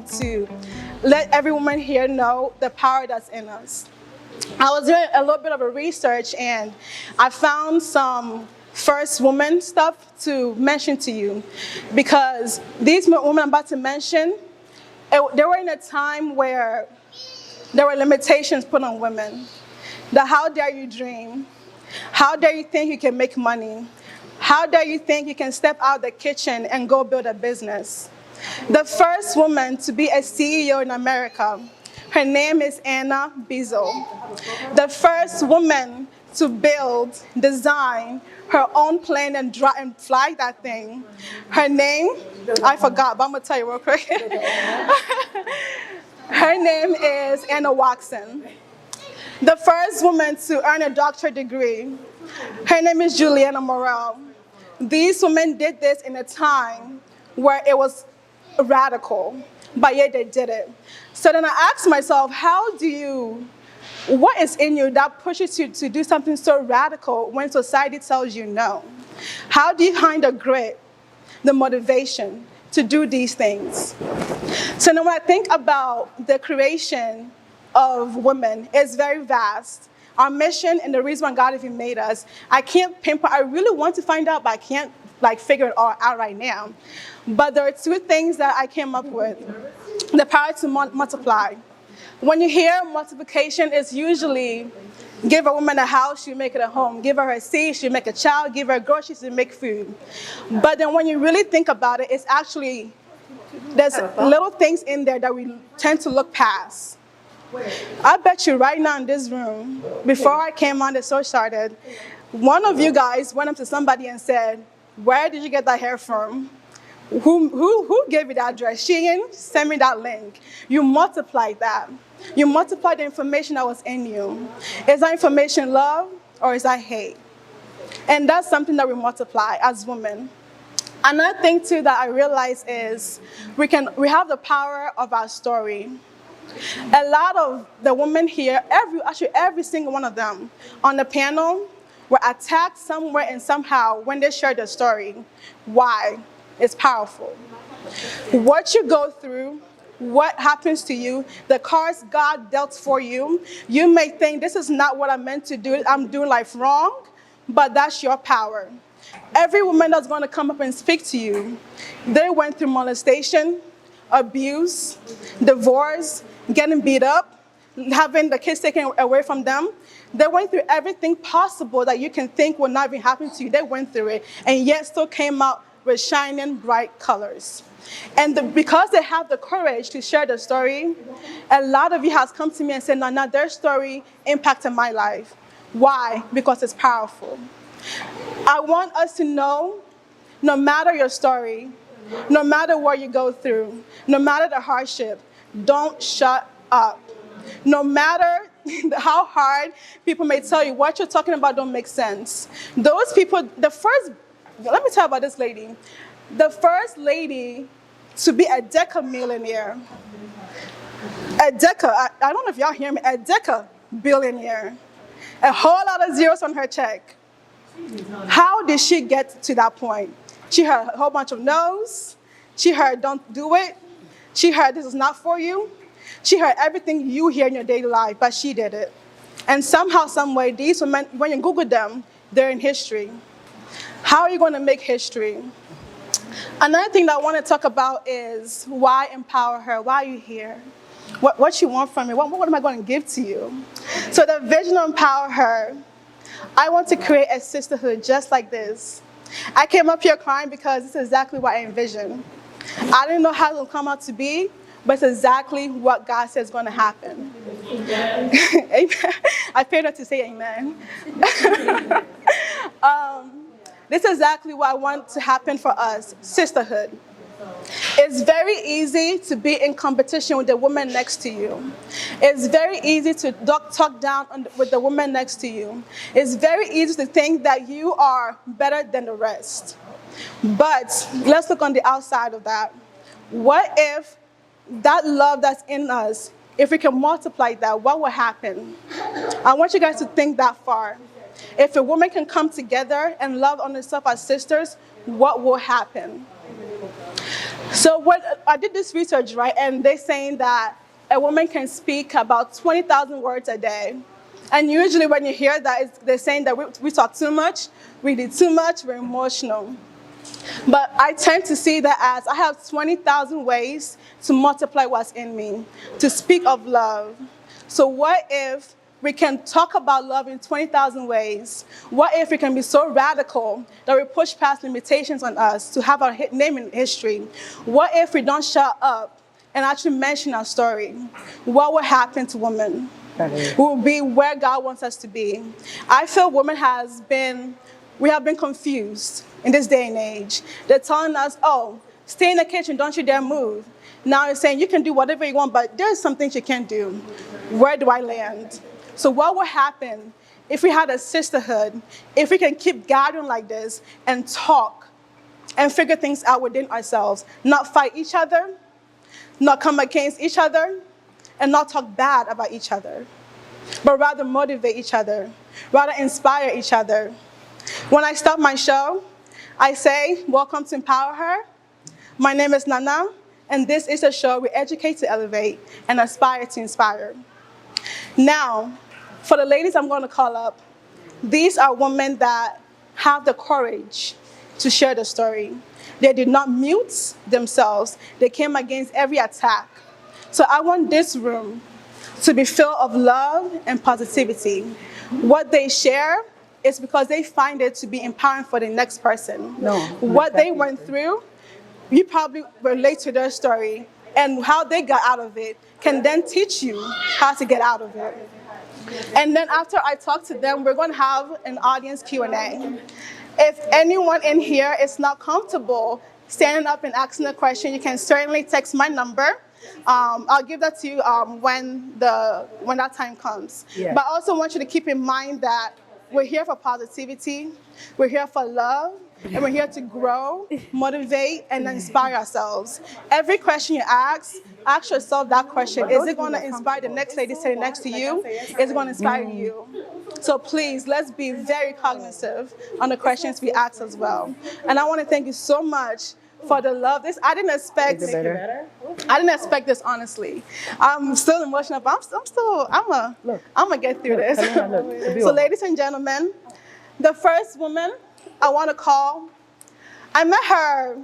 want to let every woman here know the power that's in us. I was doing a little bit of a research, and I found some first woman stuff to mention to you, because these women I'm about to mention, they were in a time where there were limitations put on women. The how dare you dream? How dare you think you can make money? How dare you think you can step out of the kitchen and go build a business? The first woman to be a CEO in America, her name is Anna Bezos. The first woman to build, design her own plane and fly that thing. Her name, I forgot, but I'm gonna tell you real quick. Her name is Anna Watson. The first woman to earn a doctorate degree, her name is Juliana Morel. These women did this in a time where it was radical, but yet they did it. So then I asked myself, what is in you that pushes you to do something so radical when society tells you no? How do you find the grit, the motivation to do these things? So now when I think about the creation of women, it's very vast. Our mission and the reason why God even made us, I can't pinpoint. I really want to find out, but I can't figure it all out right now. But there are two things that I came up with. The power to multiply. When you hear multiplication, it's usually give a woman a house, she make it a home. Give her a seed, she make a child. Give her groceries, she make food. But then when you really think about it, it's actually, there's little things in there that we tend to look past. I bet you right now in this room, before I came on, the show started, one of you guys went up to somebody and said, "Where did you get that hair from? Who gave you that address? Shein, send me that link." You multiplied that. You multiplied the information that was in you. Is that information love or is that hate? And that's something that we multiply as women. Another thing too that I realize is we have the power of our story. A lot of the women here, every single one of them on the panel, were attacked somewhere and somehow when they shared their story. Why? It's powerful. What you go through, what happens to you, the cards God dealt for you, you may think this is not what I'm meant to do, I'm doing life wrong, but that's your power. Every woman that's going to come up and speak to you, they went through molestation, abuse, divorce, getting beat up, having the kids taken away from them. They went through everything possible that you can think will not even happen to you. They went through it, and yet still came out with shining bright colors. And because they have the courage to share the story, a lot of you has come to me and said, "Nana, their story impacted my life." Why? Because it's powerful. I want us to know, no matter your story, no matter what you go through, no matter the hardship, don't shut up. No matter how hard people may tell you what you're talking about don't make sense. Those people, let me tell you about this lady. The first lady to be a deca-millionaire. I don't know if y'all hear me, a deca-billionaire. A whole lot of zeros on her check. How did she get to that point? She heard a whole bunch of no's. She heard, "Don't do it." She heard, "This is not for you." She heard everything you hear in your daily life, but she did it. And somehow, some way, these women, when you Google them, they're in history. How are you going to make history? Another thing that I want to talk about is why empower her? Why are you here? What you want from me? What am I going to give to you? So the vision of Empower Her, I want to create a sisterhood just like this. I came up here crying because this is exactly what I envisioned. I didn't know how it would come out to be, but it's exactly what God says is going to happen. Amen. I paid her to say amen. This is exactly what I want to happen for us, sisterhood. It's very easy to be in competition with the woman next to you. It's very easy to talk down with the woman next to you. It's very easy to think that you are better than the rest. But let's look on the outside of that. What if that love that's in us, if we can multiply that, what will happen? I want you guys to think that far. If a woman can come together and love on herself as sisters, what will happen? So what I did this research, right, and they're saying that a woman can speak about 20,000 words a day. And usually when you hear that, they're saying that we talk too much, we do too much, we're emotional. But I tend to see that as I have 20,000 ways to multiply what's in me, to speak of love. So what if we can talk about love in 20,000 ways? What if we can be so radical that we push past limitations on us to have our name in history? What if we don't shut up and actually mention our story? What will happen to women? We will be where God wants us to be. I feel we have been confused in this day and age. They're telling us, oh, stay in the kitchen, don't you dare move. Now it's saying you can do whatever you want, but there's some things you can't do. Where do I land? So what will happen if we had a sisterhood, if we can keep gathering like this and talk and figure things out within ourselves, not fight each other, not come against each other, and not talk bad about each other, but rather motivate each other, rather inspire each other. When I start my show, I say, welcome to Empower Her. My name is Nana, and this is a show we educate to elevate and aspire to inspire. Now, for the ladies I'm going to call up, these are women that have the courage to share the story. They did not mute themselves. They came against every attack. So I want this room to be filled of love and positivity. What they share is because they find it to be empowering for the next person. No, what they went through, you probably relate to their story, and how they got out of it can then teach you how to get out of it. And then after I talk to them, we're going to have an audience Q&A. If anyone in here is not comfortable standing up and asking a question, you can certainly text my number. I'll give that to you when that time comes. Yeah. But I also want you to keep in mind that we're here for positivity, we're here for love, and we're here to grow, motivate, and inspire ourselves. Every question you ask yourself that question. Is it going to inspire the next lady sitting next to you? Is it going to inspire you? So please, let's be very cognizant on the questions we ask as well. And I want to thank you so much for the love. I didn't expect this, honestly. I'm still emotional, but I'm gonna get through this. So ladies and gentlemen, the first woman I want to call, I met her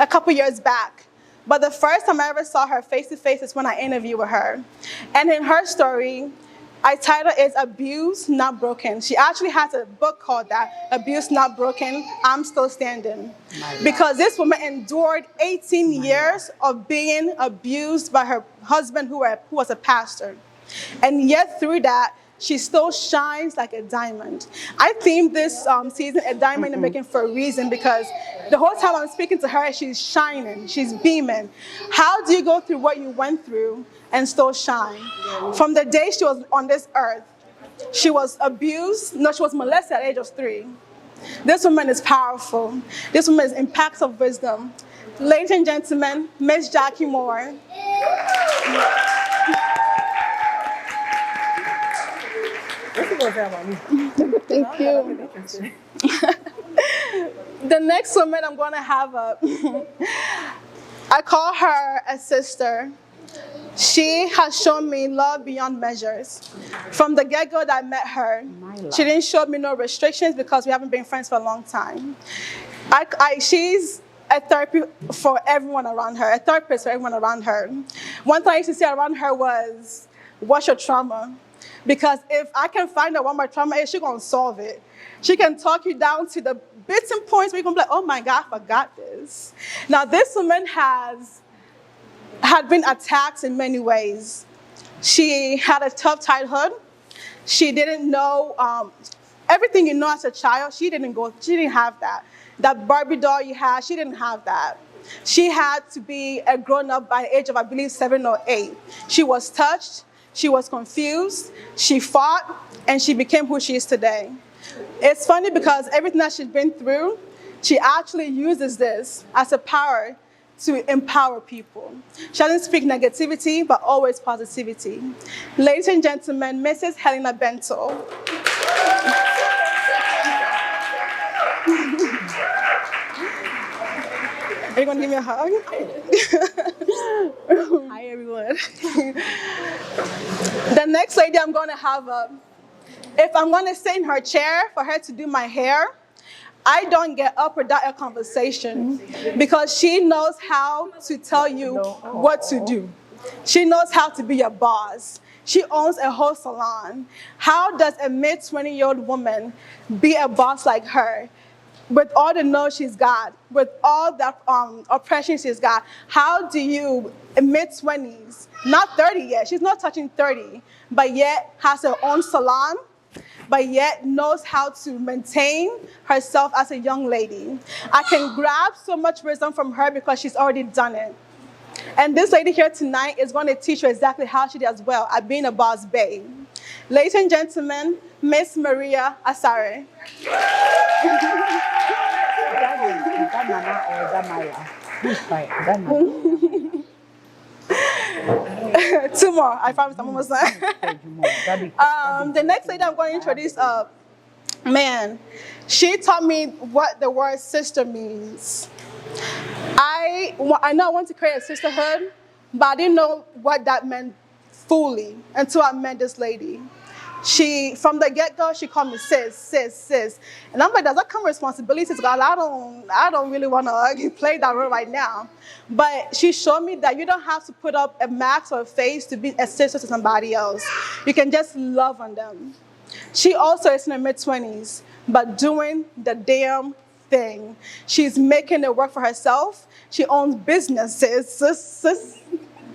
a couple years back, but the first time I ever saw her face to face is when I interviewed with her. And in her story, I titled it Abused, Not Broken. She actually has a book called that, Abused, Not Broken, I'm Still Standing. Because this woman endured 18 years of being abused by her husband who was a pastor. And yet through that, she still shines like a diamond. I themed this season A Diamond in the Making for a reason, because the whole time I'm speaking to her, she's shining, she's beaming. How do you go through what you went through and still shine? From the day she was on this earth, she was abused. No, she was molested at the age of 3. This woman is powerful. This woman is impacts of wisdom. Ladies and gentlemen, Miss Jackie Moore. Thank you. The next woman I'm going to have up, I call her a sister. She has shown me love beyond measures. From the get-go that I met her, she didn't show me no restrictions because we haven't been friends for a long time. She's a therapist for everyone around her, One thing I used to say around her was, what's your trauma? Because if I can find out what my trauma is, she's going to solve it. She can talk you down to the bits and points where you're going to be like, oh my God, I forgot this. Now, this woman had been attacked in many ways. She had a tough childhood. She didn't know everything you know as a child. She didn't have that. That Barbie doll you had, she didn't have that. She had to be a grown-up by the age of, I believe, 7 or 8. She was touched. She was confused, she fought, and she became who she is today. It's funny because everything that she's been through, she actually uses this as a power to empower people. She doesn't speak negativity, but always positivity. Ladies and gentlemen, Mrs. Helena Bento. Are you going to give me a hug? Hi, everyone. The next lady I'm going to have up, if I'm going to sit in her chair for her to do my hair, I don't get up without a conversation because she knows how to tell you what to do. She knows how to be your boss. She owns a whole salon. How does a mid-20-year-old woman be a boss like her? With all the no's she's got, with all that oppression she's got, how do you, in mid-20s, not 30 yet, she's not touching 30, but yet has her own salon, but yet knows how to maintain herself as a young lady? I can grab so much wisdom from her because she's already done it. And this lady here tonight is going to teach you exactly how she does well at being a boss babe. Ladies and gentlemen, Miss Maria Asare. Two more, I promise I'm almost done. The next lady I'm going to introduce, man, she taught me what the word sister means. I know I want to create a sisterhood, but I didn't know what that meant fully until I met this lady. From the get-go, she called me sis, sis, sis. And I'm like, does that come with responsibilities? God, I don't really want to play that role right now. But she showed me that you don't have to put up a mask or a face to be a sister to somebody else. You can just love on them. She also is in her mid-20s, but doing the damn thing. She's making it work for herself. She owns businesses. Sis.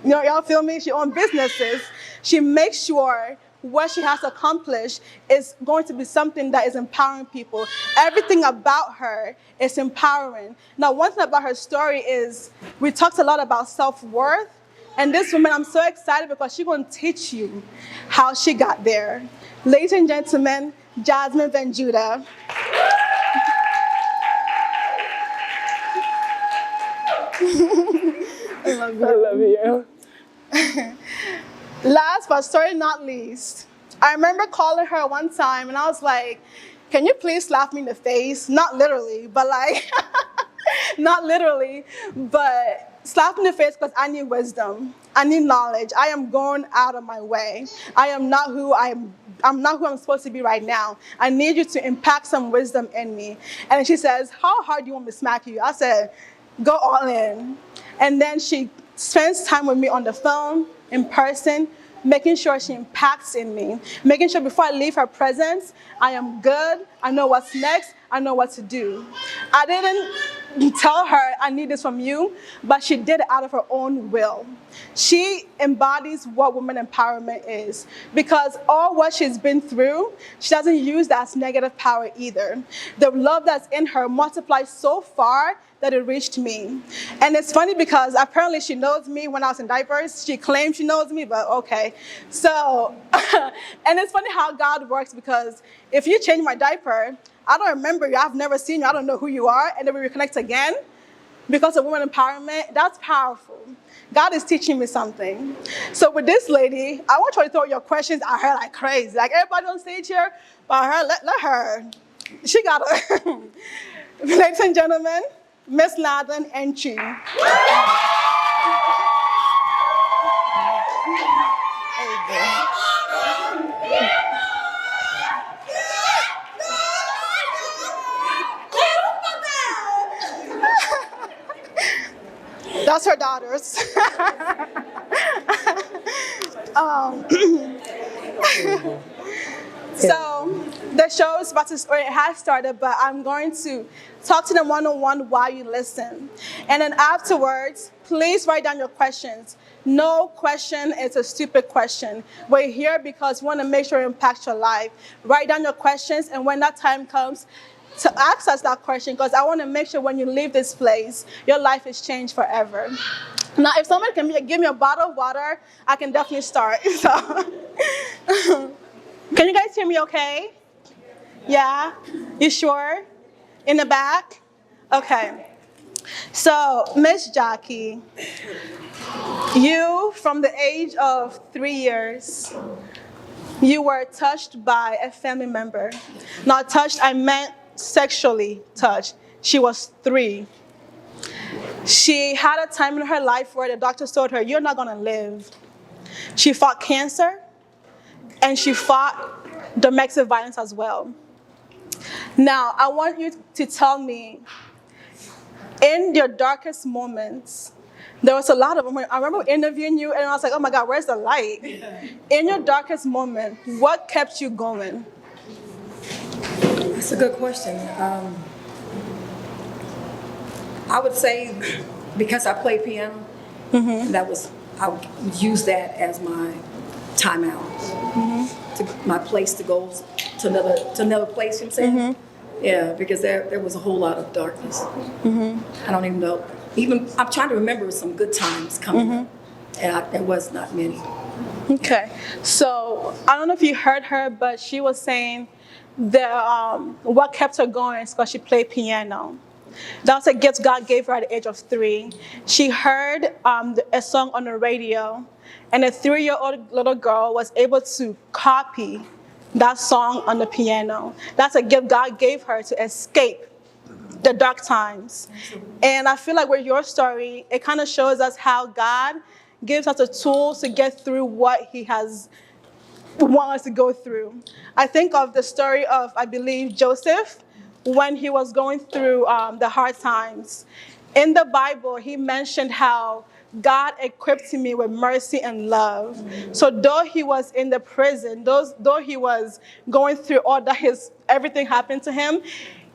You know, y'all feel me? She owns businesses. She makes sure what she has accomplished is going to be something that is empowering people. Everything about her is empowering. Now, one thing about her story is we talked a lot about self-worth, and this woman, I'm so excited because she's going to teach you how she got there. Ladies and gentlemen, Jasmine Van Judah. I love you. Last but certainly not least, I remember calling her one time and I was like, can you please slap me in the face? Not literally, but like, not literally, but slap me in the face because I need wisdom. I need knowledge. I am going out of my way. I'm not who I'm supposed to be right now. I need you to impact some wisdom in me. And she says, how hard do you want me to smack you? I said, go all in. And then she spends time with me on the phone, in person, making sure she impacts in me, making sure before I leave her presence, I am good, I know what's next, I know what to do. I didn't tell her I need this from you, but she did it out of her own will. She embodies what women empowerment is, because all what she's been through, she doesn't use that as negative power either. The love that's in her multiplies so far that it reached me. And it's funny because apparently she knows me when I was in diapers. She claims she knows me, but okay. So, and it's funny how God works, because if you change my diaper, I don't remember you, I've never seen you, I don't know who you are, and then we reconnect again because of women empowerment. That's powerful. God is teaching me something. So with this lady, I want you to throw your questions at her like crazy. Like everybody on stage here, but her, let her. She got her. Ladies and gentlemen, Miss Nathan Enchi. That's her daughters. So the show is about to, or it has started, but I'm going to talk to them one-on-one while you listen. And then afterwards, please write down your questions. No question is a stupid question. We're here because we want to make sure it impacts your life. Write down your questions, and when that time comes, to ask us that question, because I want to make sure when you leave this place, your life is changed forever. Now, if someone can give me a bottle of water, I can definitely start. So, can you guys hear me okay? Yeah? You sure? In the back? Okay. So, Miss Jackie, you, from the age of 3 years, you were touched by a family member. Not touched, I meant sexually touched. She was 3. She had a time in her life where the doctors told her, you're not going to live. She fought cancer, and she fought domestic violence as well. Now, I want you to tell me, in your darkest moments, there was a lot of them. I remember interviewing you, and I was like, oh my God, where's the light? Yeah. In your darkest moment, what kept you going? That's a good question. I would say because I play piano, I would use that as my timeout, to my place to go to another place. You know what I'm saying? Yeah, because there was a whole lot of darkness. I don't even know. Even I'm trying to remember some good times coming up, and there was not many. Okay, so I don't know if you heard her, but she was saying that what kept her going is because she played piano. That was a gift God gave her at the age of 3. She heard a song on the radio, and a 3-year-old little girl was able to copy that song on the piano. That's a gift God gave her to escape the dark times. And I feel like with your story, it kind of shows us how God gives us the tools to get through what he has want us to go through. I think of the story of, I believe, Joseph, when he was going through the hard times. In the Bible, he mentioned how God equipped me with mercy and love. So though he was in the prison, though he was going through all that, everything happened to him,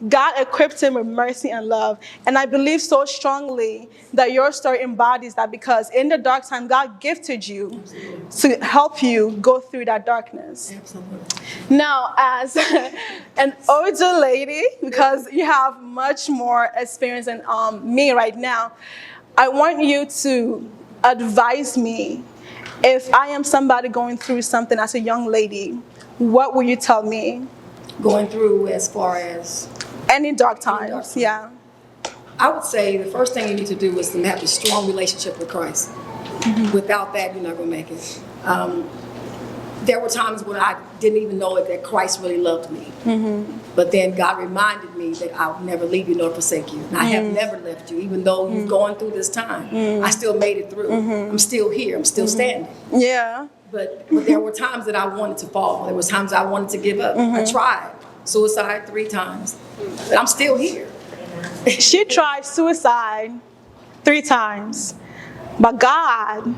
God equipped him with mercy and love. And I believe so strongly that your story embodies that, because in the dark time, God gifted you to help you go through that darkness. Absolutely. Now, as an older lady, because you have much more experience than me right now, I want you to advise me. If I am somebody going through something as a young lady, what will you tell me? Going through as far as? Any dark times, yeah. I would say the first thing you need to do is to have a strong relationship with Christ. Without that, you're not going to make it. There were times when I didn't even know that Christ really loved me. But then God reminded me that I'll never leave you nor forsake you. And I have never left you, even though you've gone through this time. I still made it through. I'm still here. I'm still standing. Yeah. But there were times that I wanted to fall. There was times I wanted to give up. I tried suicide 3 times, but I'm still here. She tried suicide 3 times, but God.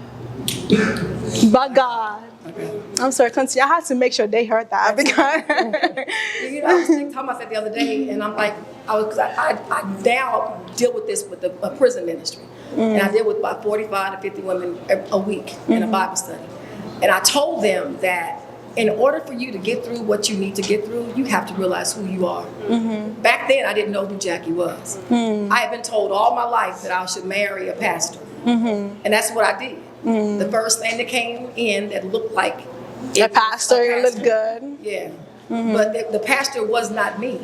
I'm sorry, continue. I had to make sure they heard that, because I was talking about that the other day, and I'm like, I now deal with this with a prison ministry, and I deal with about 45 to 50 women a week in a Bible study, and I told them that in order for you to get through what you need to get through, you have to realize who you are. Back then, I didn't know who Jackie was. I had been told all my life that I should marry a pastor, and that's what I did. The first thing that came in that looked like a pastor looked good. Yeah. But the pastor was not me.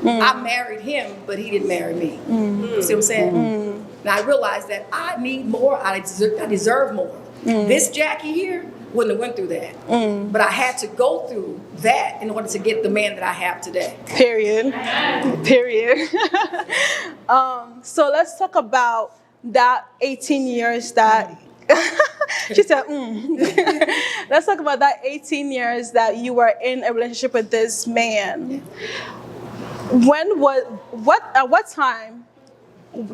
I married him, but he didn't marry me. See what I'm saying? And I realized that I need more. I deserve more. This Jackie here wouldn't have went through that. But I had to go through that in order to get the man that I have today. Period. So let's talk about that 18 years that she said, Let's talk about that 18 years that you were in a relationship with this man. At what time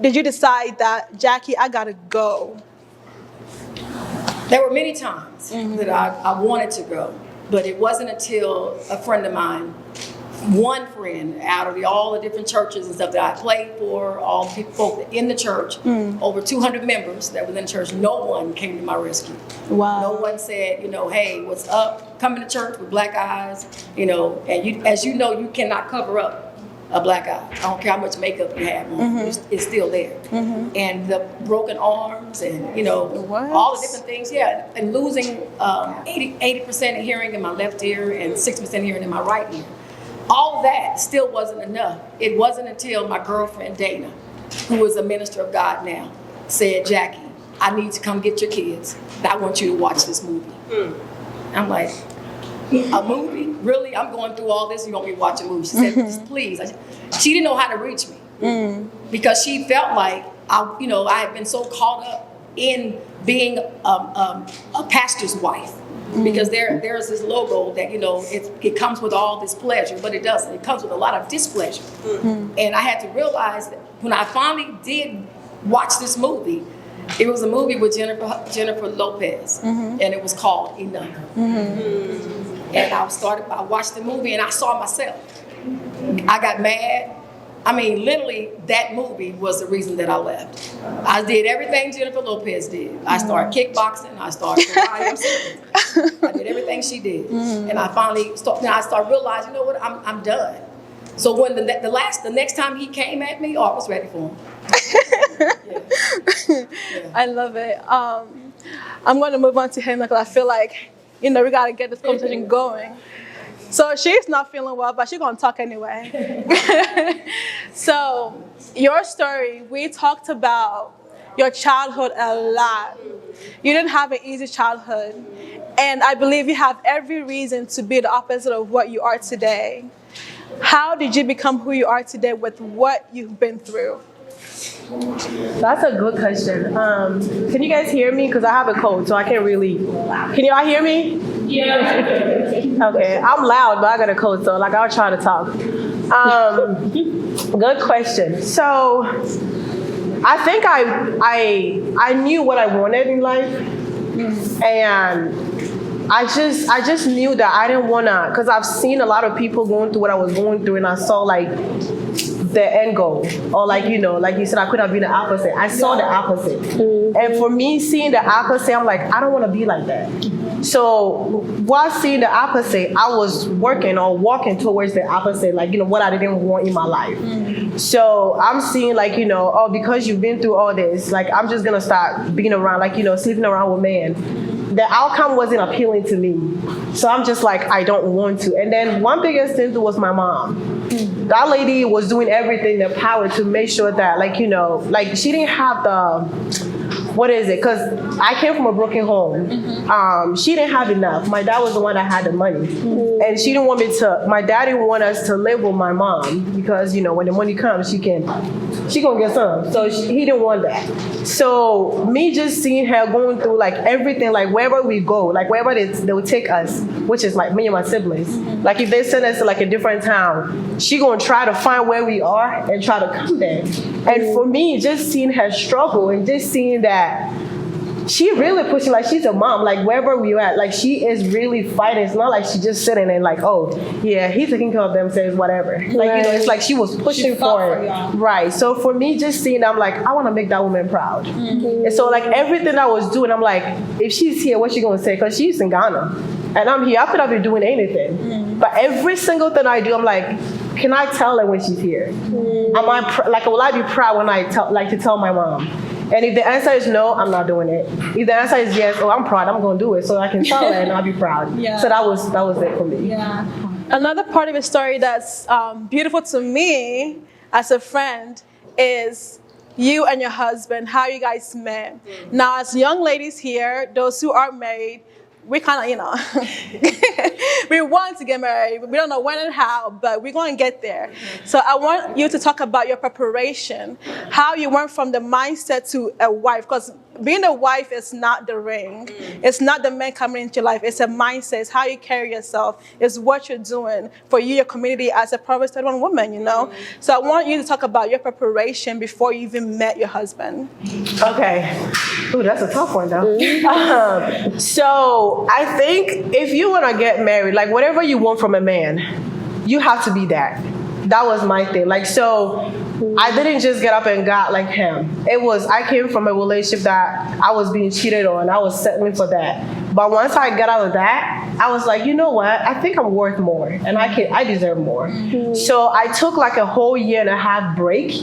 did you decide that, Jackie, I gotta go? There were many times that I wanted to go, but it wasn't until a friend of mine, one friend out of all the different churches and stuff that I played for, all the folk in the church, over 200 members that were in the church, no one came to my rescue. Wow. No one said, hey, what's up? Coming to church with black eyes, and as you know, you cannot cover up a black eye. I don't care how much makeup you have on, it's still there. And the broken arms and, all the different things, and losing 80% of hearing in my left ear and 60% hearing in my right ear. All of that still wasn't enough. It wasn't until my girlfriend, Dana, who is a minister of God now, said, Jackie, I need to come get your kids. I want you to watch this movie. I'm like, a movie? Really? I'm going through all this, you want me to watch a movie? She said, please. She didn't know how to reach me because she felt like I had been so caught up in being a pastor's wife. Because there's this logo that, it comes with all this pleasure, but it doesn't. It comes with a lot of displeasure. And I had to realize that when I finally did watch this movie, it was a movie with Jennifer Lopez, and it was called Enough. And I watched the movie and I saw myself. I got mad. I mean, literally, that movie was the reason that I left. I did everything Jennifer Lopez did. I started kickboxing. I started I did everything she did. And I finally started realizing, you know what, I'm done. So when the next time he came at me, I was ready for him. Yeah. I love it. I'm going to move on to him because I feel like, we got to get this conversation going. So she's not feeling well, but she's going to talk anyway. So your story, we talked about your childhood a lot. You didn't have an easy childhood. And I believe you have every reason to be the opposite of what you are today. How did you become who you are today with what you've been through? That's a good question. Can you guys hear me? Because I have a cold, so I can't really. Can y'all hear me? Yeah. Okay, I'm loud, but I got a cold, so I'll try to talk. Good question. So, I think I knew what I wanted in life, and I just knew that I didn't wanna, because I've seen a lot of people going through what I was going through, and I saw the end goal, or like you said, I could have been the opposite. I saw the opposite, and for me, seeing the opposite, I'm like, I don't want to be like that. So while seeing the opposite, I was working or walking towards the opposite, what I didn't want in my life. So I'm seeing because you've been through all this, I'm just gonna start being around, sleeping around with men. The outcome wasn't appealing to me. So I'm just like, I don't want to. And then one biggest thing was my mom. That lady was doing everything in her power to make sure that, she didn't have because I came from a broken home. She didn't have enough. My dad was the one that had the money. And she didn't want my dad didn't want us to live with my mom because, when the money comes, she gonna get some. So he didn't want that. So me just seeing her going through everything, wherever we go, wherever they would take us, which is me and my siblings. If they send us to a different town, she gonna try to find where we are and try to come there. And for me, just seeing her struggle and just seeing that she really pushing, she's a mom, wherever we at, she is really fighting. It's not like she just sitting and oh yeah, he's taking care of themselves, whatever. It's she was pushing for it. Right. So for me, just seeing that, I'm I want to make that woman proud. And so everything I was doing, I'm if she's here, what's she gonna say? Because she's in Ghana and I'm here, I could have been doing anything. But every single thing I do, I'm can I tell her when she's here? Am I will I be proud when I to tell my mom? And if the answer is no, I'm not doing it. If the answer is yes, I'm proud, I'm going to do it so I can tell her and I'll be proud. Yeah. So that was it for me. Yeah. Another part of your story that's beautiful to me as a friend is you and your husband, how you guys met. Now, as young ladies here, those who are married, we kind of, we want to get married. We don't know when and how, but we're going to get there. So I want you to talk about your preparation, how you went from the mindset to a wife, because being a wife is not the ring. It's not the man coming into your life. It's a mindset. It's how you carry yourself. It's what you're doing for you, your community, as a Proverbs 31 woman, So I want you to talk about your preparation before you even met your husband. Okay. Ooh, that's a tough one, though. So I think if you want to get married, whatever you want from a man, you have to be that. That was my thing. So I didn't just get up and got like him. I came from a relationship that I was being cheated on. I was settling for that. But once I got out of that, I was like, you know what? I think I'm worth more and I deserve more. So I took a whole 1.5 year break.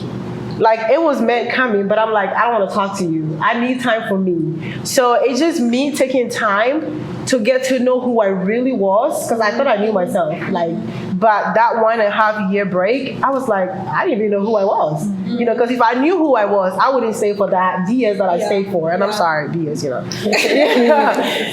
It was meant coming, but I'm I don't want to talk to you. I need time for me. So it's just me taking time to get to know who I really was, because I thought I knew myself. But that 1.5 year break, I was like, I didn't even know who I was. You know, because if I knew who I was, I wouldn't stay for that the years that I stayed for. And I'm sorry, the years, you know.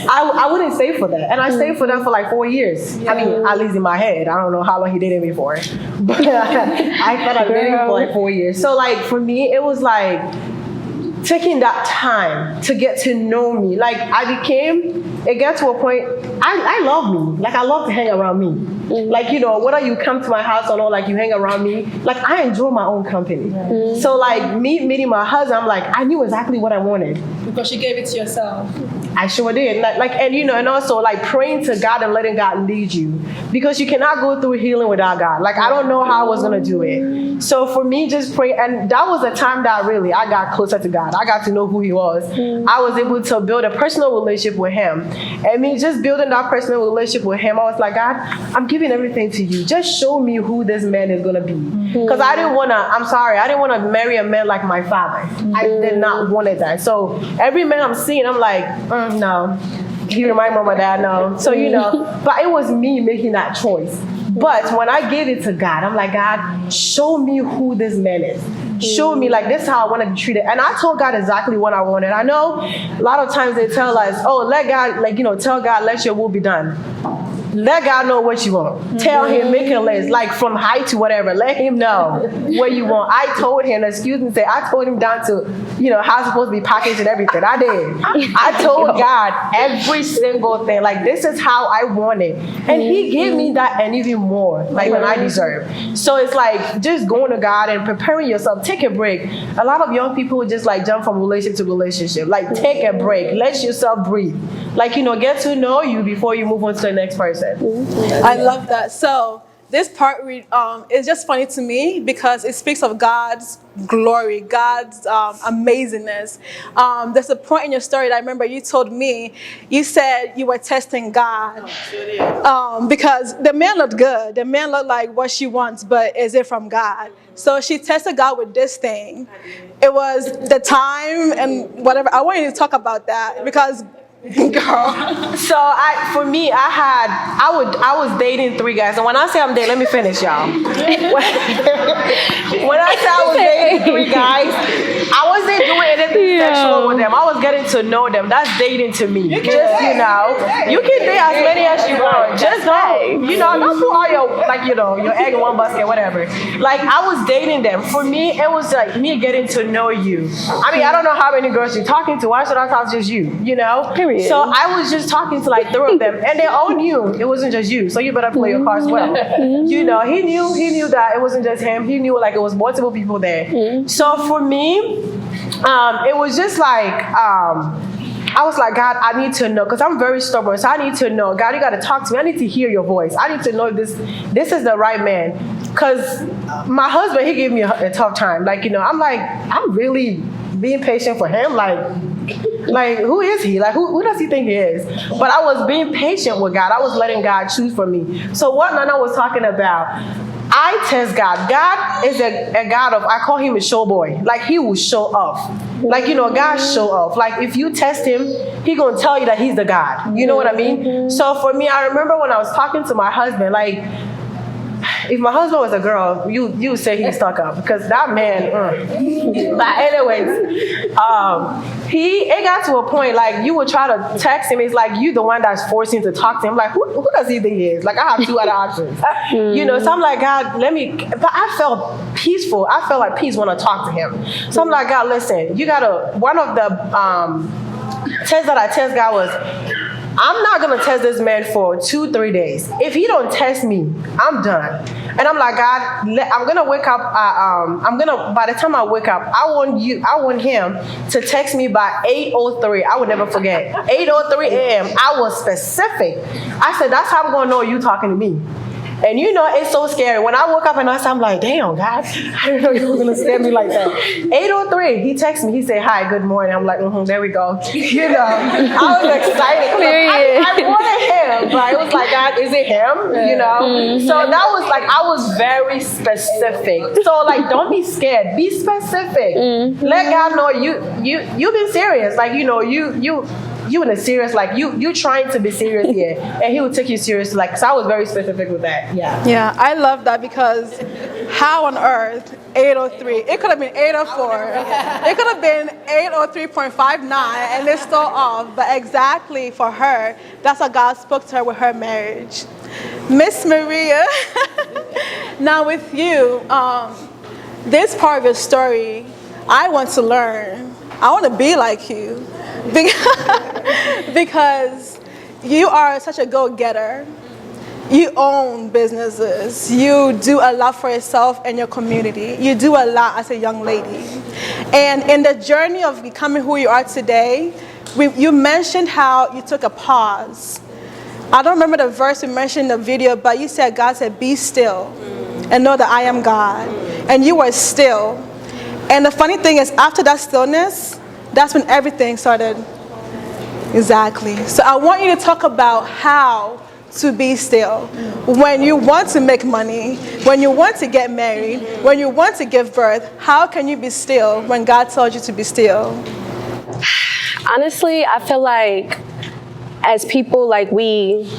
I wouldn't stay for that. And I stayed for that for like 4 years. I mean, at least in my head. I don't know how long he dated me for. But I thought I dated him for like 4 years. So like for me, it was like taking that time to get to know me. Like it got to a point, I love me. Like I love to hang around me. Like, you know, whether you come to my house or not, like you hang around me, like I enjoy my own company. So like me meeting my husband, I'm like, I knew exactly what I wanted. Because you gave it to yourself. I sure did. Like, and you know, and also like praying to God and letting God lead you, because you cannot go through healing without God. Like I don't know how I was gonna do it. So for me, just pray, and that was the time that really I got closer to God. I got to know who He was. I was able to build a personal relationship with Him, and me just building that personal relationship with Him, I was like, God, I'm giving everything to you. Just show me who this man is gonna be, because I didn't wanna marry a man like my father. I did not want that. So every man I'm seeing, I'm like, no. He remind me of my dad, no. So, you know, but it was me making that choice. But when I gave it to God, I'm like, God, show me who this man is. Show me, like, this is how I want to be treated. And I told God exactly what I wanted. I know a lot of times they tell us, oh, let God, like, you know, tell God, let your will be done. Let God know what you want. Tell Him, make a list, like from height to whatever. Let Him know what you want. I told Him, I told Him down to, you know, how it's supposed to be packaged and everything. I did. I told God every single thing. Like, this is how I want it. And He gave me that and even more, like, than I deserve. So it's like just going to God and preparing yourself. Take a break. A lot of young people just like jump from relationship to relationship. Like, take a break. Let yourself breathe. Like, you know, get to know you before you move on to the next person. I love that. So this part is just funny to me because it speaks of God's glory, God's amazingness. There's a point in your story that I remember you told me. You said you were testing God because the man looked good. The man looked like what she wants, but is it from God? So she tested God with this thing. It was the time and whatever. I want you to talk about that because. Girl. So I was dating 3 guys, and when I say I'm dating, let me finish, y'all. When I say I was dating 3 guys, I wasn't doing anything sexual with them. I was getting to know them. That's dating to me. You can date as many as you want. Just don't, don't put all your your egg in one basket, whatever. Like, I was dating them. For me, it was like me getting to know you. I mean, I don't know how many girls you're talking to. Why should I talk to just you? You know. Period. So I was just talking to like 3 of them, and they all knew it wasn't just you. So you better play your cards well. You know, he knew that it wasn't just him. He knew like it was multiple people there. So for me, it was just like I was like, God, I need to know, because I'm very stubborn. So I need to know, God, you got to talk to me. I need to hear your voice. I need to know this is the right man. Because my husband, he gave me a tough time. Like, I'm like, I'm really being patient for him. Like, who is he? Like, who does he think he is? But I was being patient with God. I was letting God choose for me. So what Nana was talking about, I test God. God is a God of, I call him a show boy. Like, he will show off. Like, God show off. Like, if you test him, he gonna tell you that he's the God. You know what I mean? So for me, I remember when I was talking to my husband, like, if my husband was a girl, you would say he's stuck up, because that man. But anyways, it got to a point like you would try to text him. It's like you the one that's forcing to talk to him. Like, who does he think he is? Like, I have 2 other options. So I'm like, God, but I felt peaceful. I felt like peace when I talked to him. So I'm like, God, listen, one of the tests that I test God was, I'm not going to test this man for 2-3 days. If he don't test me, I'm done. And I'm like, God, I'm going to wake up. By the time I wake up, I want him to text me by 8:03. I would never forget. 8:03 a.m. I was specific. I said, that's how I'm going to know you talking to me. And it's so scary. When I woke up and I'm like, damn, God, I didn't know you were going to scare me like that. 8:03, he texted me. He said, hi, good morning. I'm like, there we go. I was excited. I wanted him, but it was like, God, is it him? So that was like, I was very specific. So like, don't be scared. Be specific. Let God know you've been serious. Like, you in a serious, like you trying to be serious here, and he would take you serious. Like, so I was very specific with that. Yeah. Yeah, I love that because how on earth 803? It could have been 804. It could have been 803.59 and it's still off. But exactly for her, that's how God spoke to her with her marriage. Miss Maria, now with you, this part of your story, I want to learn. I want to be like you because you are such a go-getter. You own businesses. You do a lot for yourself and your community. You do a lot as a young lady. And in the journey of becoming who you are today, you mentioned how you took a pause. I don't remember the verse you mentioned in the video, but you said, God said, be still and know that I am God. And you were still. And the funny thing is, after that stillness, that's when everything started. Exactly. So I want you to talk about how to be still. When you want to make money, when you want to get married, when you want to give birth, how can you be still when God told you to be still? Honestly, I feel like as people, like we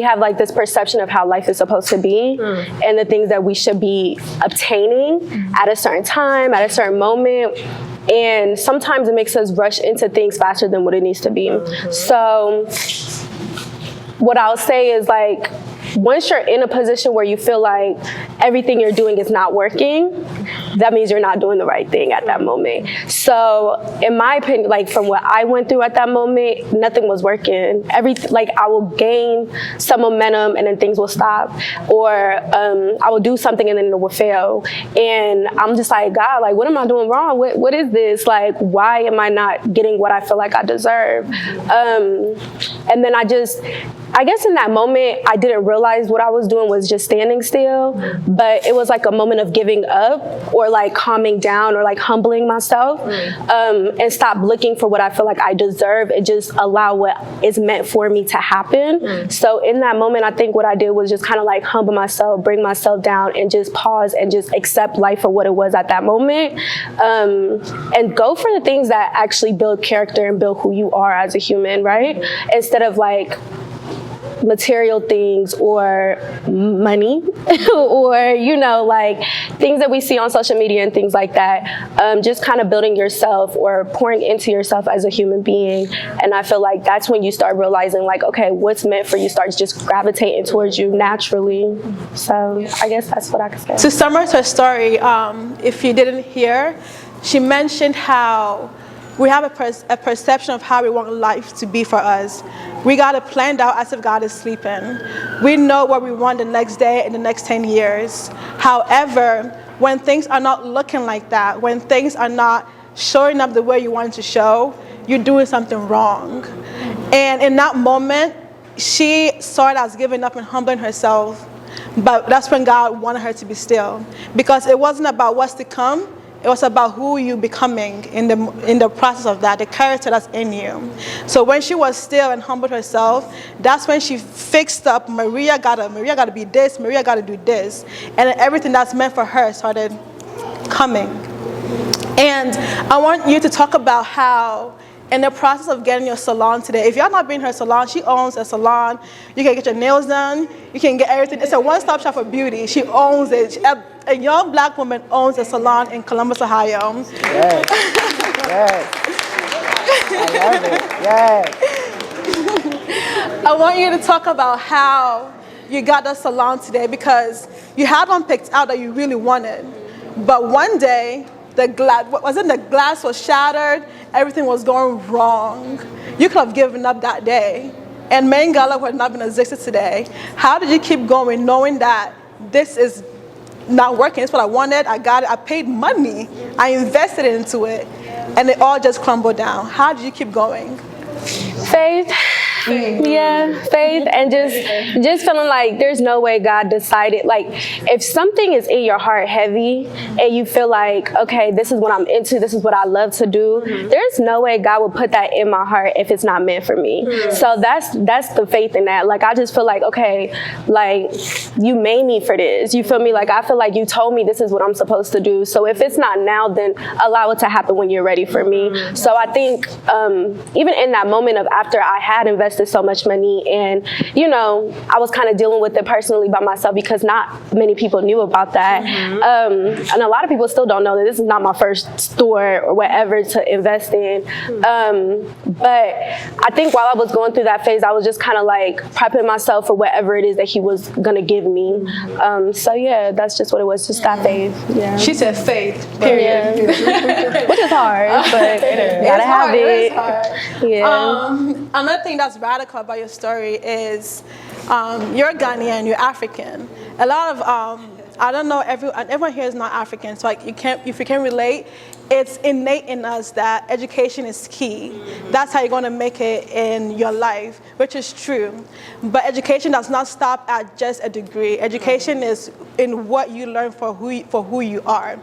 have like this perception of how life is supposed to be and the things that we should be obtaining at a certain time, at a certain moment. And sometimes it makes us rush into things faster than what it needs to be. So what I'll say is, like, once you're in a position where you feel like everything you're doing is not working, that means you're not doing the right thing at that moment. So in my opinion, like from what I went through at that moment, nothing was working. Like I will gain some momentum and then things will stop, or I will do something and then it will fail. And I'm just like, God, like, what am I doing wrong? What is this? Like, why am I not getting what I feel like I deserve? And then I guess in that moment, I didn't realize what I was doing was just standing still, but it was like a moment of giving up or like calming down or like humbling myself, and stop looking for what I feel like I deserve and just allow what is meant for me to happen. So in that moment, I think what I did was just kind of like humble myself, bring myself down and just pause and just accept life for what it was at that moment, and go for the things that actually build character and build who you are as a human, right? Instead of like material things or money or, you know, like things that we see on social media and things like that. Just kind of building yourself or pouring into yourself as a human being. And I feel like that's when you start realizing, like, okay, what's meant for you starts just gravitating towards you naturally. So I guess that's what I could say. To summarize her story, if you didn't hear, she mentioned how we have a perception of how we want life to be for us. We got it planned out as if God is sleeping. We know what we want the next day and the next 10 years. However, when things are not looking like that, when things are not showing up the way you want it to show, you're doing something wrong. And in that moment, she saw it as giving up and humbling herself. But that's when God wanted her to be still. Because it wasn't about what's to come. It was about who you becoming in the process of that, the character that's in you. So when she was still and humbled herself, that's when she fixed up, Maria gotta be this, Maria gotta do this. And then everything that's meant for her started coming. And I want you to talk about how in the process of getting your salon today, if y'all not been in her salon, she owns a salon. You can get your nails done. You can get everything. It's a one-stop shop for beauty. She owns it. A young black woman owns a salon in Columbus, Ohio. Yes. Yes. I love it. Yes. I want you to talk about how you got the salon today, because you had one picked out that you really wanted. But one day, the glass was shattered, everything was going wrong. You could have given up that day. And Main Gala would not have been existed today. How did you keep going knowing that this is not working? It's what I wanted, I got it, I paid money, I invested into it, and it all just crumbled down. How did you keep going? Faith, Yeah, faith, and just feeling like there's no way God decided. Like, if something is in your heart heavy and you feel like, okay, this is what I'm into, this is what I love to do, there's no way God will put that in my heart if it's not meant for me. So that's the faith in that. Like, I just feel like, okay, like, you made me for this. You feel me? Like, I feel like you told me this is what I'm supposed to do. So if it's not now, then allow it to happen when you're ready for me. So I think even in that moment of after I had invested so much money and, you know, I was kind of dealing with it personally by myself because not many people knew about that. And a lot of people still don't know that this is not my first store or whatever to invest in. But I think while I was going through that phase, I was just kind of like prepping myself for whatever it is that he was going to give me. So yeah, that's just what it was, just that faith. Yeah. She said faith, period. Which is hard, but gotta have it. It is hard. Yeah. Another thing that's radical about your story is you're Ghanaian, you're African. A lot of I don't know, everyone here is not African, so like if you can relate, it's innate in us that education is key. That's how you're going to make it in your life, which is true. But education does not stop at just a degree. Education is in what you learn for who you are.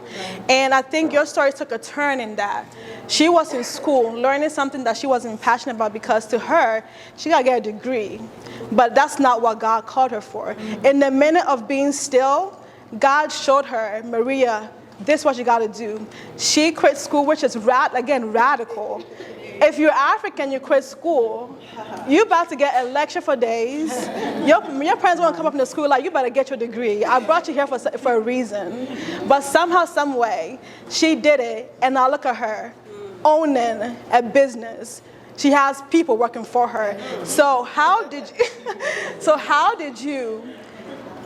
And I think your story took a turn in that. She was in school learning something that she wasn't passionate about because to her, she got to get a degree. But that's not what God called her for. In the minute of being still, God showed her, Maria, this is what you got to do. She quit school, which is, radical. If you're African, you quit school, you're about to get a lecture for days. Your parents want to come up in the school like, you better get your degree. I brought you here for a reason. But somehow, some way, she did it, and now look at her, owning a business. She has people working for her. So how did you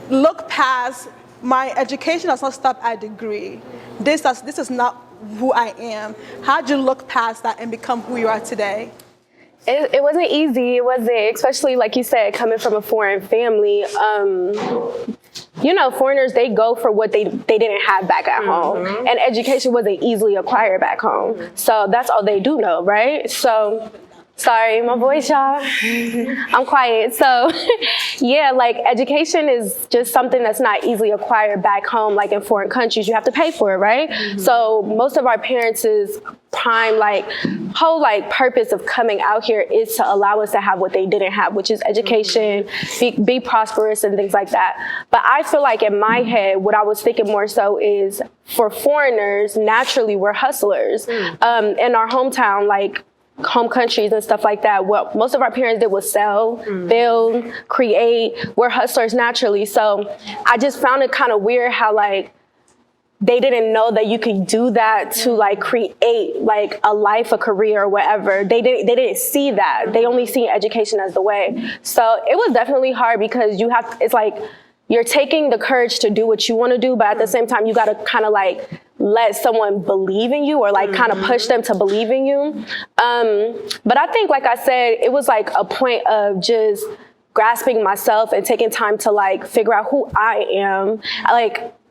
look past my education does not stop at degree. This is not who I am. How did you look past that and become who you are today? It wasn't easy. It wasn't, especially like you said, coming from a foreign family. You know, foreigners, they go for what they didn't have back at home. And education wasn't easily acquired back home. So that's all they do know, right? So, sorry, my voice, y'all. I'm quiet. So, yeah, like education is just something that's not easily acquired back home, like in foreign countries. You have to pay for it, right? So most of our parents' prime, whole purpose of coming out here is to allow us to have what they didn't have, which is education, be prosperous and things like that. But I feel like in my head, what I was thinking more so is for foreigners, naturally we're hustlers. In our hometown, home countries and stuff like that, what most of our parents did was sell, build, create. We're hustlers naturally. So I just found it kind of weird how they didn't know that you could do that to create a life, a career, or whatever. They didn't see that. They only see education as the way. So it was definitely hard because it's you're taking the courage to do what you want to do, but at the same time you got to kind of let someone believe in you or kind of push them to believe in you. But I think, like I said, it was a point of just grasping myself and taking time to figure out who I am.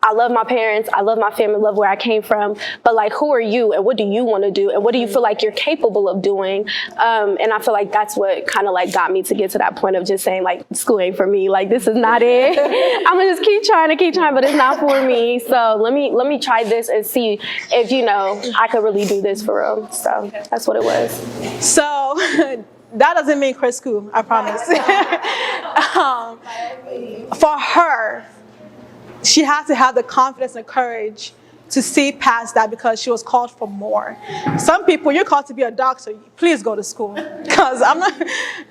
I love my parents, I love my family, love where I came from, but who are you and what do you want to do and what do you feel like you're capable of doing? And I feel like that's what kind of got me to get to that point of just saying school ain't for me, this is not it. I'm gonna just keep trying, but it's not for me. So let me try this and see if I could really do this for real. So that's what it was. So that doesn't mean quit school, I promise. For her, she had to have the confidence and courage to see past that because she was called for more. Some people, you're called to be a doctor, please go to school. Because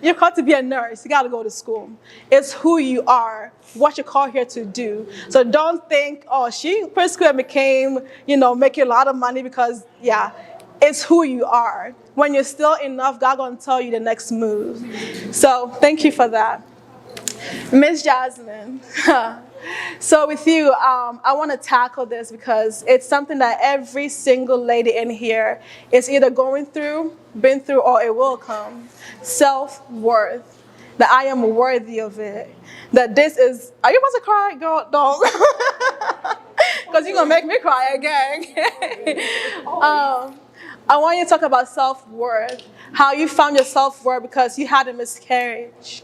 you're called to be a nurse, you gotta go to school. It's who you are, what you're called here to do. So don't think, oh, she quit school and became, making a lot of money because, it's who you are. When you're still enough, God gonna tell you the next move. So thank you for that. Miss Jasmine. So with you, I want to tackle this because it's something that every single lady in here is either going through, been through, or it will come. Self-worth. That I am worthy of it. That this is, are you about to cry, girl? Don't. Because you're going to make me cry again. I want you to talk about self-worth. how you found your self-worth because you had a miscarriage.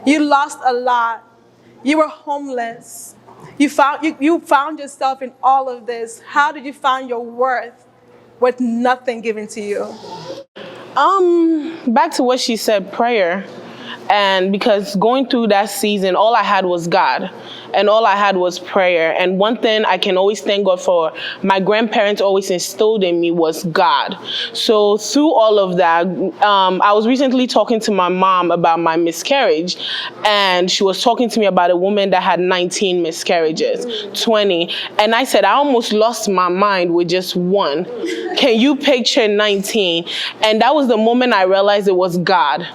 You lost a lot. You were homeless. You found yourself in all of this. How did you find your worth with nothing given to you? Back to what she said, prayer. And because going through that season, all I had was God. And all I had was prayer. And one thing I can always thank God for, my grandparents always instilled in me was God. So through all of that, I was recently talking to my mom about my miscarriage. And she was talking to me about a woman that had 19 miscarriages, 20. And I said, I almost lost my mind with just one. Can you picture 19? And that was the moment I realized it was God.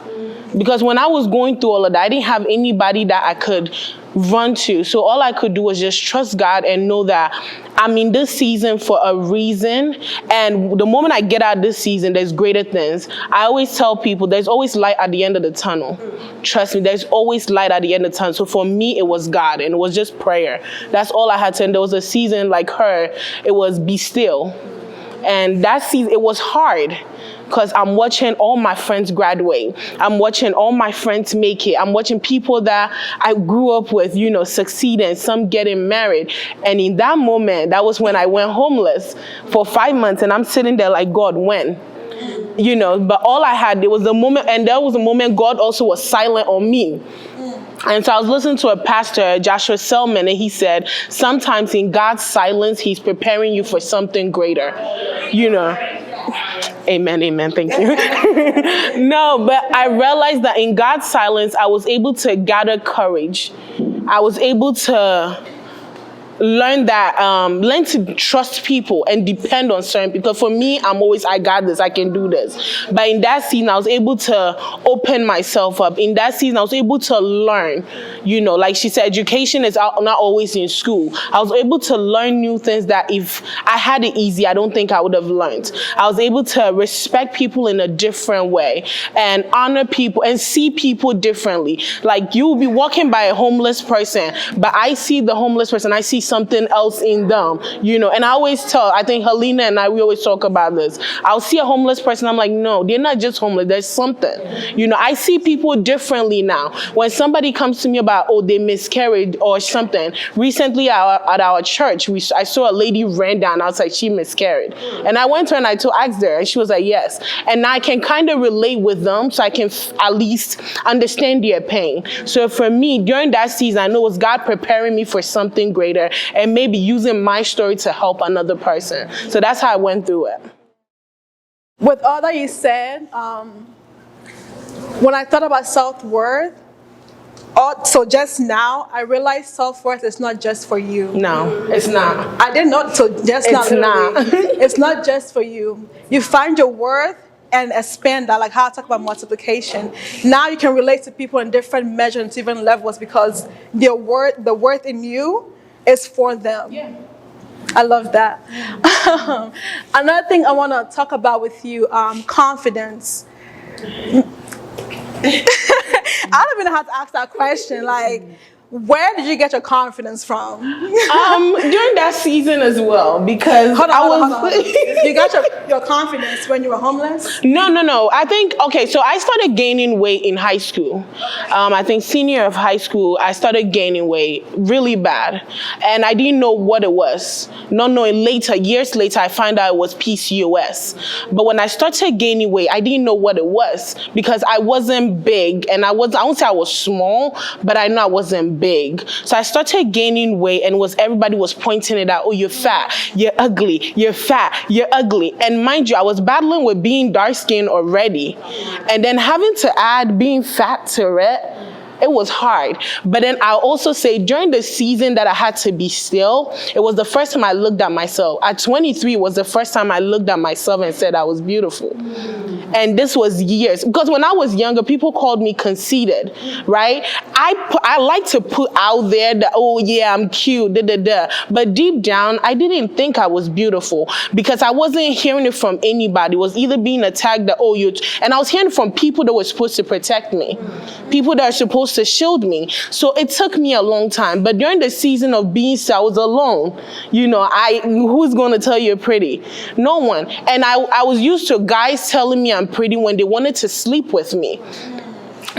Because when I was going through all of that, I didn't have anybody that I could run to. So all I could do was just trust God and know that I'm in this season for a reason. And the moment I get out of this season, there's greater things. I always tell people there's always light at the end of the tunnel. Trust me, there's always light at the end of the tunnel. So for me, it was God, and it was just prayer. That's all I had to. And there was a season like her, it was be still. And that season, it was hard. Because I'm watching all my friends graduate. I'm watching all my friends make it. I'm watching people that I grew up with, succeed, and some getting married. And in that moment, that was when I went homeless for 5 months. And I'm sitting there like, God, when? But all I had, there was a moment, and there was a moment God also was silent on me. And so I was listening to a pastor, Joshua Selman, and he said, sometimes in God's silence, he's preparing you for something greater, Amen, thank you. No, but I realized that in God's silence, I was able to gather courage. I was able to learn to trust people and depend on certain people. For me, I got this, I can do this. But in that season, I was able to open myself up. In that season, I was able to learn, like she said, education is not always in school. I was able to learn new things that if I had it easy, I don't think I would have learned. I was able to respect people in a different way and honor people and see people differently. Like you'll be walking by a homeless person, but I see the homeless person, I see something else in them, and I always tell, I think Helena and we always talk about this. I'll see a homeless person, I'm like, no, they're not just homeless, there's something. I see people differently now. When somebody comes to me about, they miscarried or something, recently at our church, I saw a lady ran down outside, she miscarried. And I went to her and I asked her, and she was like, yes. And now I can kind of relate with them, so I can at least understand their pain. So for me, during that season, I know it was God preparing me for something greater, and maybe using my story to help another person. So that's how I went through it. With all that you said, when I thought about self-worth, so just now, I realized self-worth is not just for you. No, it's not. I didn't know, so just now. It's not. It's not just for you. You find your worth and expand that, like how I talk about multiplication. Now you can relate to people in different measures and different levels because the worth in you is for them. Yeah. I love that. Another thing I want to talk about with you, confidence. I don't even know how to ask that question. Like, where did you get your confidence from? During that season as well, because Hold on. You got your confidence when you were homeless? No. I think, so I started gaining weight in high school. I think senior of high school, I started gaining weight really bad. And I didn't know what it was. Not knowing years later, I found out it was PCOS. But when I started gaining weight, I didn't know what it was because I wasn't big. And I won't say I was small, but I know I wasn't big. So I started gaining weight, and everybody was pointing it out. Oh, you're fat, you're ugly, you're fat, you're ugly. And mind you, I was battling with being dark skinned already. And then having to add being fat to it, it was hard. But then I'll also say during the season that I had to be still, it was the first time I looked at myself. At 23 was the first time I looked at myself and said I was beautiful. And this was years. Because when I was younger, people called me conceited, right? I like to put out there that, oh yeah, I'm cute, But deep down, I didn't think I was beautiful because I wasn't hearing it from anybody. It was either being attacked that, and I was hearing it from people that were supposed to protect me. People that are supposed supposed to shield me. So it took me a long time. But during the season of being I was alone. You know, who's going to tell you're pretty? No one. And I was used to guys telling me I'm pretty when they wanted to sleep with me.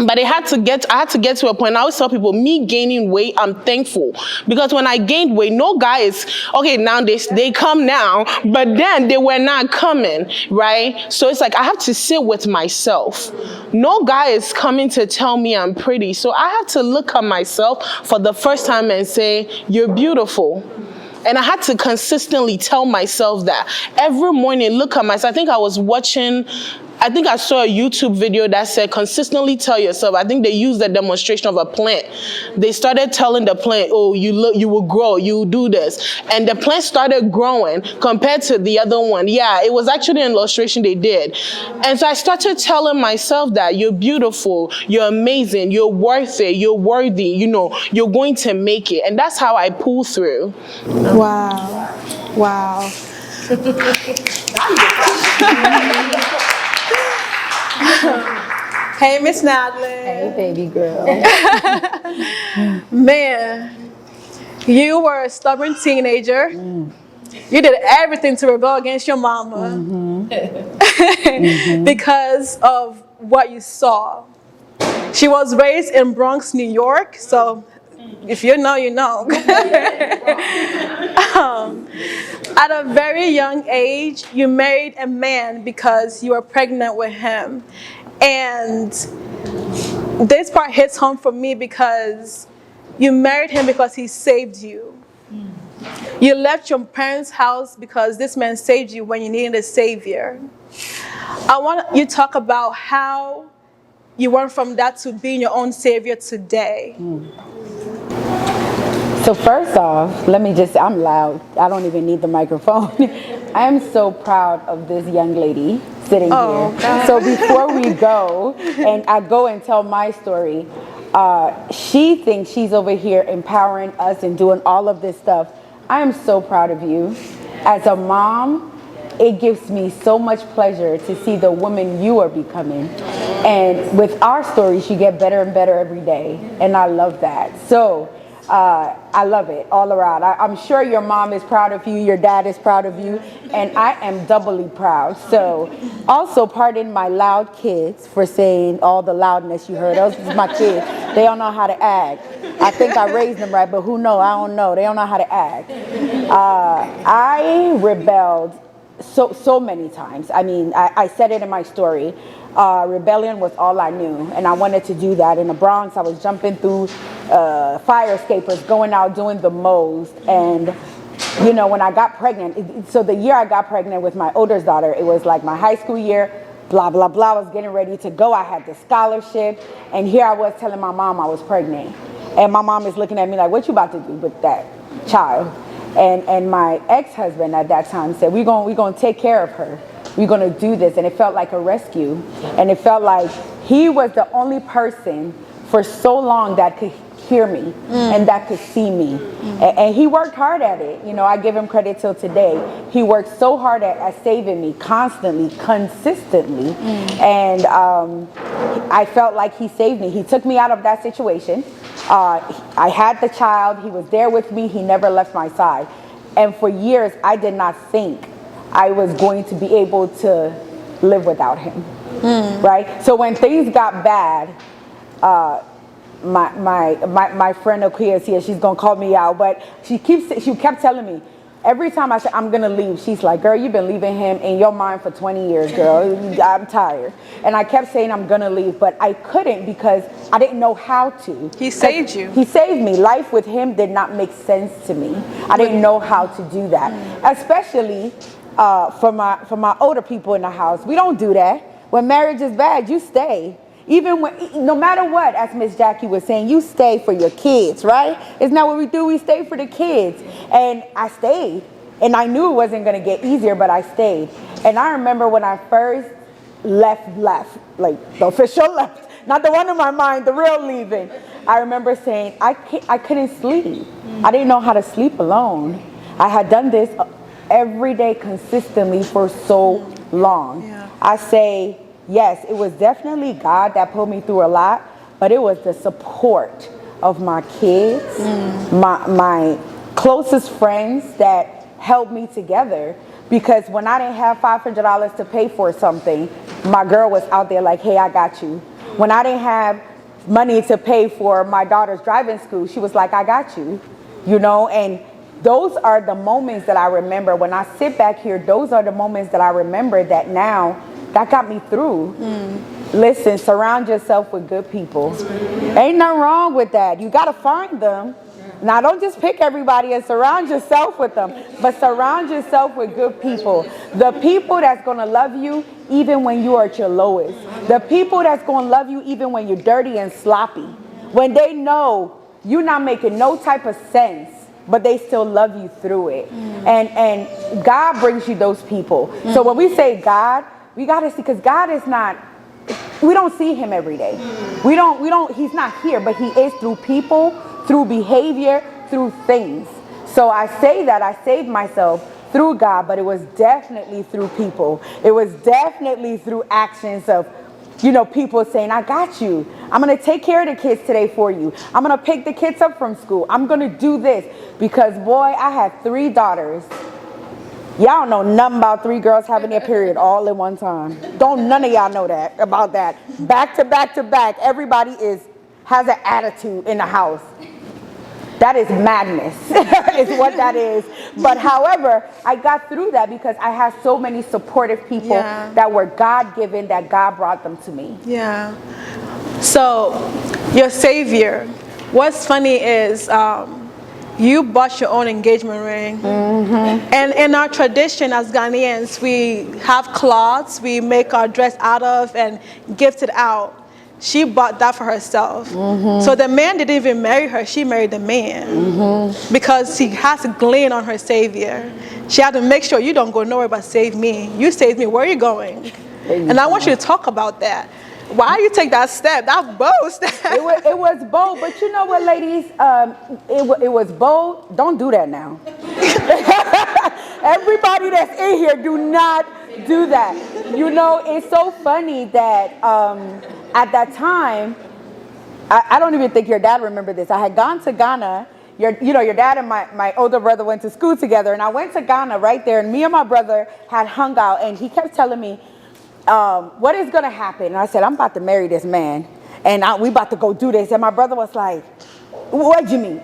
But I had to get to a point. I always tell people, me gaining weight, I'm thankful. Because when I gained weight, no guy is, okay, now they come now, but then they were not coming, right? So it's like, I have to sit with myself. No guy is coming to tell me I'm pretty. So I have to look at myself for the first time and say, you're beautiful. And I had to consistently tell myself that. Every morning, look at myself. I think I saw a YouTube video that said, consistently tell yourself. I think they used the demonstration of a plant. They started telling the plant, oh, you will grow, you will do this. And the plant started growing compared to the other one. Yeah, it was actually an illustration they did. And so I started telling myself that you're beautiful, you're amazing, you're worth it, you're worthy, you know, you're going to make it. And that's how I pull through. Wow. Wow. Hey, Miss Nadlin. Hey, baby girl. Man, you were a stubborn teenager. You did everything to rebel against your mama because of what you saw. She was raised in Bronx, New York, so if you know, you know. At a very young age, you married a man because you were pregnant with him. And this part hits home for me because you married him because he saved you. You left your parents' house because this man saved you when you needed a savior. I want you to talk about how you went from that to being your own savior today. So first off, I'm loud. I don't even need the microphone. I am so proud of this young lady sitting here. God. So before we go, and I go and tell my story, she thinks she's over here empowering us and doing all of this stuff. I am so proud of you. As a mom, it gives me so much pleasure to see the woman you are becoming. And with our stories, you get better and better every day. And I love that. So I love it all around. I'm sure your mom is proud of you, your dad is proud of you, and I am doubly proud. So also pardon my loud kids for saying all the loudness you heard. Those are my kids. They don't know how to act. I think I raised them right, but who knows? I don't know. They don't know how to act. I rebelled so many times. I mean, I said it in my story. Rebellion was all I knew, and I wanted to do that. In the Bronx, I was jumping through fire escapers, going out doing the most. And you know, when I got pregnant, so the year I got pregnant with my oldest daughter, it was like my high school year, blah, blah, blah. I was getting ready to go. I had the scholarship, and here I was telling my mom I was pregnant. And my mom is looking at me like, what you about to do with that child? And my ex-husband at that time said, we're gonna take care of her. We're gonna do this. And it felt like a rescue. And it felt like he was the only person for so long that could hear me and that could see me. And he worked hard at it. You know, I give him credit till today. He worked so hard at saving me constantly, consistently. And I felt like he saved me. He took me out of that situation. I had the child. He was there with me. He never left my side. And for years, I did not think I was going to be able to live without him. Right? So when things got bad, my friend Akia is here. She's gonna call me out, but she kept telling me every time I said I'm gonna leave, she's like, "Girl, you've been leaving him in your mind for 20 years, girl. I'm tired." And I kept saying I'm gonna leave, but I couldn't because I didn't know how to. He saved you. He saved me. Life with him did not make sense to me. I didn't know how to do that, especially for my older people in the house. We don't do that. When marriage is bad, you stay. Even when, no matter what, as Miss Jackie was saying, you stay for your kids, right? Isn't that what we do? We stay for the kids. And I stayed. And I knew it wasn't going to get easier, but I stayed. And I remember when I first left, like the official left, not the one in my mind, the real leaving. I remember saying, I couldn't sleep. I didn't know how to sleep alone. I had done this every day consistently for so long. I say, yes, it was definitely God that pulled me through a lot, but it was the support of my kids, my closest friends that held me together. Because when I didn't have $500 to pay for something, my girl was out there like, hey, I got you. When I didn't have money to pay for my daughter's driving school, she was like, I got you, you know. And those are the moments that I remember. When I sit back here, those are the moments that I remember that now, that got me through. Listen, surround yourself with good people. Ain't nothing wrong with that. You got to find them. Now, don't just pick everybody and surround yourself with them, but surround yourself with good people. The people that's going to love you even when you are at your lowest. The people that's going to love you even when you're dirty and sloppy. When they know you're not making no type of sense, but they still love you through it. And God brings you those people. So when we say God, we got to see, because God is not, we don't see him every day. We don't, he's not here, but he is through people, through behavior, through things. So I say that I saved myself through God, but it was definitely through people. It was definitely through actions of, you know, people saying, I got you. I'm going to take care of the kids today for you. I'm going to pick the kids up from school. I'm going to do this. Because, boy, I had 3 daughters. Y'all don't know nothing about 3 girls having their period all at one time. Don't none of y'all know that, about that. Back to back to back. Everybody has an attitude in the house. That is madness, is what that is. But however, I got through that because I had so many supportive people that were God-given, that God brought them to me. Yeah. So, your savior, what's funny is you bought your own engagement ring. And in our tradition as Ghanaians, we have cloths we make our dress out of and gift it out. She bought that for herself. So the man didn't even marry her, she married the man. Because she has to glean on her savior. She had to make sure you don't go nowhere but save me. You saved me, where are you going? And I want you to talk about that. Why you take that step, that boast? It was bold, but you know what, ladies? It was bold. Don't do that now. Everybody that's in here, do not do that. You know, it's so funny that at that time, I don't even think your dad remembered this. I had gone to Ghana. Your dad and my older brother went to school together, and I went to Ghana right there, and me and my brother had hung out, and he kept telling me, what is going to happen? And I said, I'm about to marry this man, and we about to go do this. And my brother was like, what do you mean?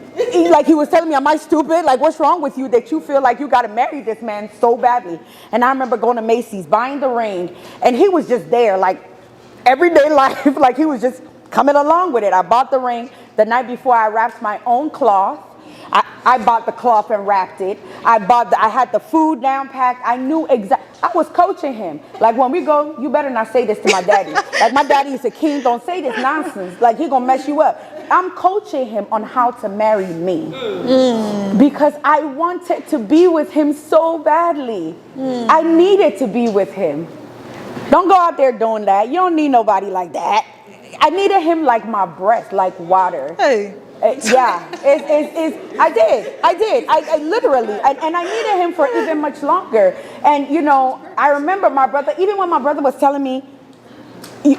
He was telling me, am I stupid? Like, what's wrong with you that you feel like you got to marry this man so badly? And I remember going to Macy's, buying the ring, and he was just there, like, everyday life, like he was just coming along with it. I bought the ring. The night before, I wrapped my own cloth. I bought the cloth and wrapped it. I had the food down packed. I knew exactly. I was coaching him. Like, when we go, you better not say this to my daddy. Like, my daddy is a king. Don't say this nonsense. Like, he gonna mess you up. I'm coaching him on how to marry me. Because I wanted to be with him so badly. I needed to be with him. Don't go out there doing that. You don't need nobody like that. I needed him like my breath, like water. Hey. Yeah, I did. I literally, and I needed him for even much longer. And you know, I remember my brother, even when my brother was telling me,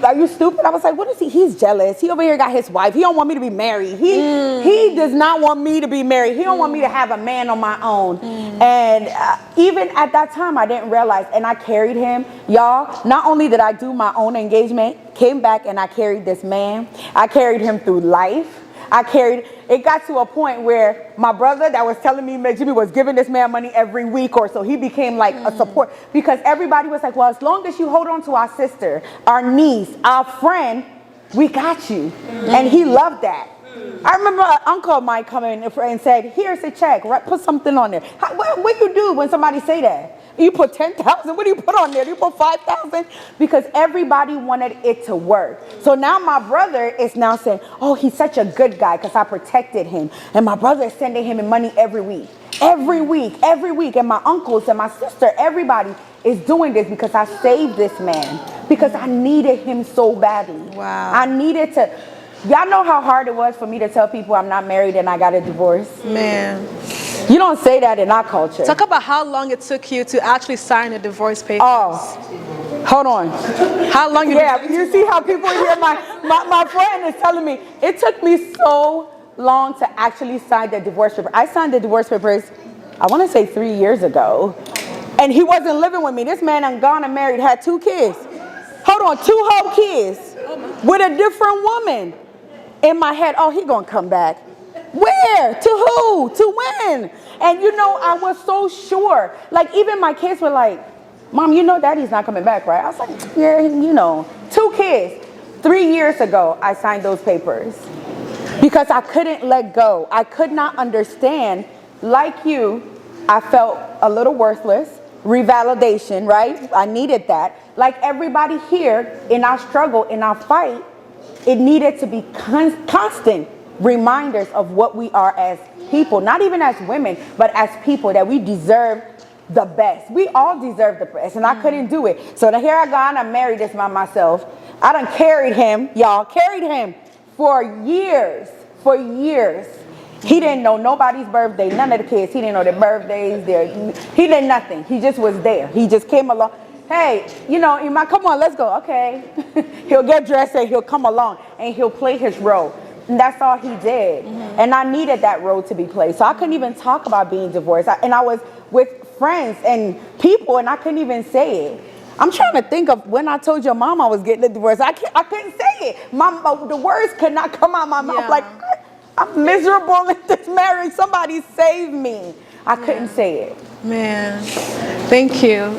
are you stupid? I was like, what is he? He's jealous. He over here got his wife. He don't want me to be married. He does not want me to be married. He don't want me to have a man on my own. And even at that time, I didn't realize, and I carried him. Y'all, not only did I do my own engagement, came back and I carried this man. I carried him through life. It got to a point where my brother that was telling me Jimmy was giving this man money every week or so. He became like a support, because everybody was like, well, as long as you hold on to our sister, our niece, our friend, we got you. And he loved that. I remember an uncle of mine coming and said, here's a check, put something on there. What do you do when somebody say that? You put 10,000, what do you put on there? Do you put 5,000? Because everybody wanted it to work. So now my brother is now saying, oh, he's such a good guy because I protected him. And my brother is sending him money every week. Every week. And my uncles and my sister, everybody is doing this because I saved this man. Because I needed him so badly. Wow. I needed to. Y'all know how hard it was for me to tell people I'm not married and I got a divorce? Man. You don't say that in our culture. Talk about how long it took you to actually sign the divorce papers. Oh, Hold on. How long you Yeah, you see how people here, my friend is telling me, it took me so long to actually sign the divorce paper. I signed the divorce papers, I want to say 3 years ago. And he wasn't living with me. This man I'm gone and married, had 2 kids. Hold on, 2 whole kids with a different woman. In my head, oh, he gonna come back. Where? To who? To when? And you know, I was so sure. Like even my kids were like, Mom, you know daddy's not coming back, right? I was like, yeah, you know. 2 kids. 3 years ago, I signed those papers because I couldn't let go. I could not understand. Like you, I felt a little worthless. Revalidation, right? I needed that. Like everybody here, in our struggle, in our fight, it needed to be constant reminders of what we are as people, not even as women, but as people, that we deserve the best. We all deserve the best, and I couldn't do it. So here I go, and I married this by myself. I done carried him, y'all, carried him for years, He didn't know nobody's birthday, none of the kids. He didn't know their birthdays. He did nothing. He just was there. He just came along. Hey, you know, Iman, come on, let's go. Okay. He'll get dressed and he'll come along and he'll play his role. And that's all he did. And I needed that role to be played. So I couldn't even talk about being divorced. And I was with friends and people and I couldn't even say it. I'm trying to think of when I told your mom I was getting a divorce. I couldn't say it. The words could not come out of my mouth. Like, I'm miserable in this marriage. Somebody save me. I couldn't say it. Man, thank you.